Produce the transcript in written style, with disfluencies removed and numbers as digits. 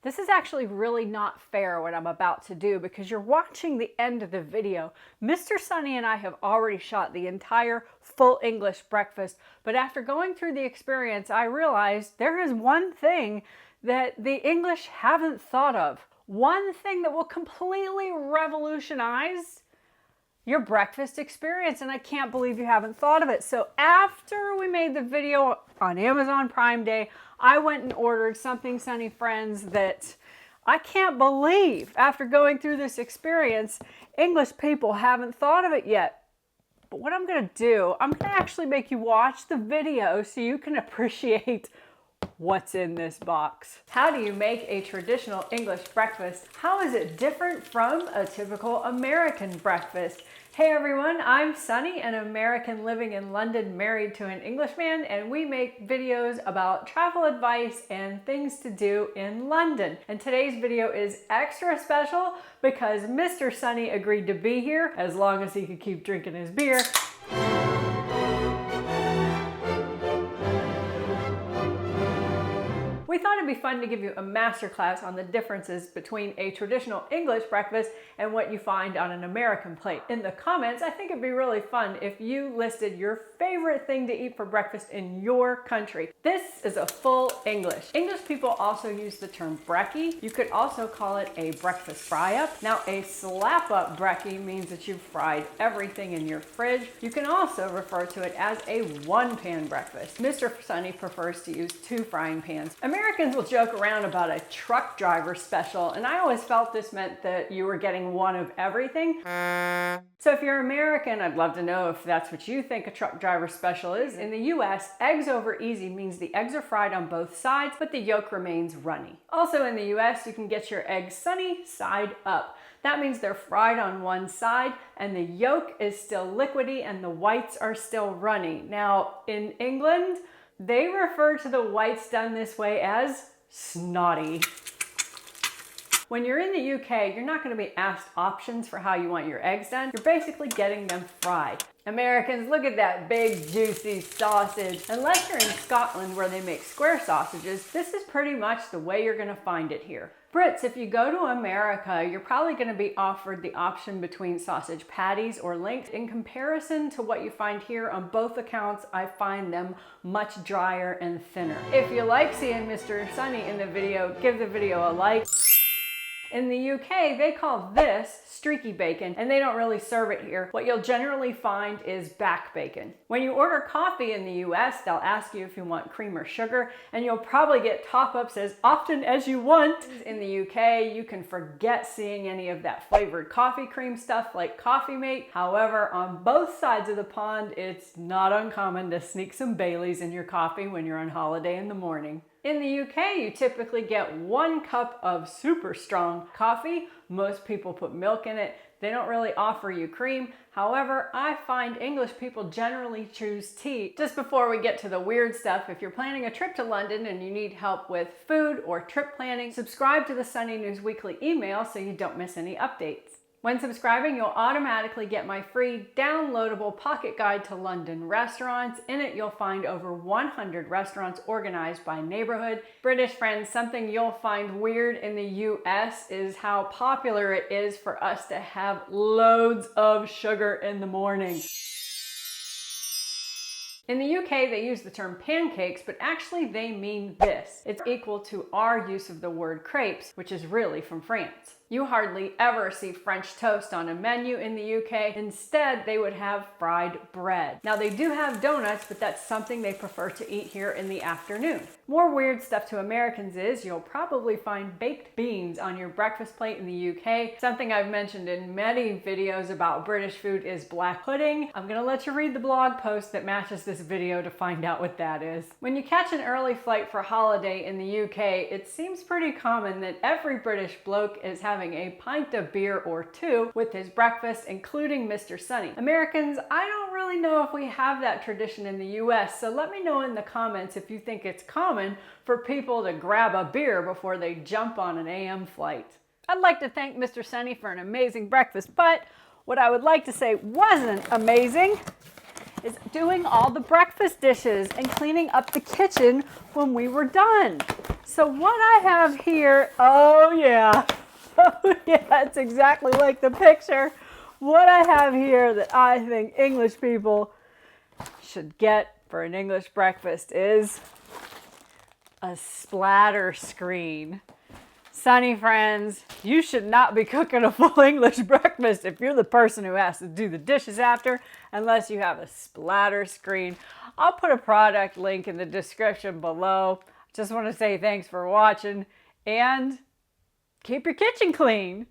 This is actually really not fair what I'm about to do because you're watching the end of the video. Mr. Sunny and I have already shot the entire full English breakfast, but after going through the experience, I realized there is one thing that the English haven't thought of. One thing that will completely revolutionize your breakfast experience, and I can't believe you haven't thought of it. So after we made the video on Amazon Prime Day, I went and ordered something, Sunny Friends, that I can't believe after going through this experience, English people haven't thought of it yet. But what I'm gonna do, I'm gonna actually make you watch the video so you can appreciate what's in this box. How do you make a traditional English breakfast? How is it different from a typical American breakfast? Hey everyone, I'm Sunny, an American living in London, married to an Englishman, and we make videos about travel advice and things to do in London. And today's video is extra special because Mr. Sunny agreed to be here as long as he could keep drinking his beer. We thought it'd be fun to give you a masterclass on the differences between a traditional English breakfast and what you find on an American plate. In the comments, I think it'd be really fun if you listed your favorite thing to eat for breakfast in your country. This is a full English. English people also use the term brekkie. You could also call it a breakfast fry-up. Now, a slap-up brekkie means that you've fried everything in your fridge. You can also refer to it as a one-pan breakfast. Mr. Sunny prefers to use 2 frying pans. Americans will joke around about a truck driver special, and I always felt this meant that you were getting one of everything. So if you're American, I'd love to know if that's what you think a truck driver special is. In the US, eggs over easy means the eggs are fried on both sides, but the yolk remains runny. Also in the US, you can get your eggs sunny side up. That means they're fried on one side and the yolk is still liquidy and the whites are still runny. Now in England, they refer to the whites done this way as snotty. When you're in the UK, you're not going to be asked options for how you want your eggs done. You're basically getting them fried. Americans, look at that big juicy sausage. Unless you're in Scotland where they make square sausages, this is pretty much the way you're going to find it here. Brits, if you go to America, you're probably going to be offered the option between sausage patties or links. In comparison to what you find here, on both accounts, I find them much drier and thinner. If you like seeing Mr. Sunny in the video, give the video a like. In the UK, they call this streaky bacon, and they don't really serve it here. What you'll generally find is back bacon. When you order coffee in the US, they'll ask you if you want cream or sugar, and you'll probably get top-ups as often as you want. In the UK, you can forget seeing any of that flavored coffee cream stuff like Coffee Mate. However, on both sides of the pond, it's not uncommon to sneak some Baileys in your coffee when you're on holiday in the morning. In the UK, you typically get 1 cup of super strong coffee. Most people put milk in it. They don't really offer you cream. However, I find English people generally choose tea. Just before we get to the weird stuff, if you're planning a trip to London and you need help with food or trip planning, subscribe to the Sunny News Weekly email so you don't miss any updates. When subscribing, you'll automatically get my free downloadable pocket guide to London restaurants. In it, you'll find over 100 restaurants organized by neighborhood. British friends, something you'll find weird in the US is how popular it is for us to have loads of sugar in the morning. In the UK, they use the term pancakes, but actually they mean this. It's equal to our use of the word crepes, which is really from France. You hardly ever see French toast on a menu in the UK. Instead, they would have fried bread. Now, they do have donuts, but that's something they prefer to eat here in the afternoon. More weird stuff to Americans is you'll probably find baked beans on your breakfast plate in the UK. Something I've mentioned in many videos about British food is black pudding. I'm gonna let you read the blog post that matches this video to find out what that is. When you catch an early flight for holiday in the UK, it seems pretty common that every British bloke is having a pint of beer or 2 with his breakfast, including Mr. Sunny. Americans, I don't really know if we have that tradition in the US, so let me know in the comments if you think it's common for people to grab a beer before they jump on an AM flight. I'd like to thank Mr. Sunny for an amazing breakfast, but what I would like to say wasn't amazing is doing all the breakfast dishes and cleaning up the kitchen when we were done. So what I have here, oh yeah, it's exactly like the picture. What I have here that I think English people should get for an English breakfast is a splatter screen. Sunny friends, you should not be cooking a full English breakfast if you're the person who has to do the dishes after, unless you have a splatter screen. I'll put a product link in the description below. Just want to say thanks for watching and keep your kitchen clean.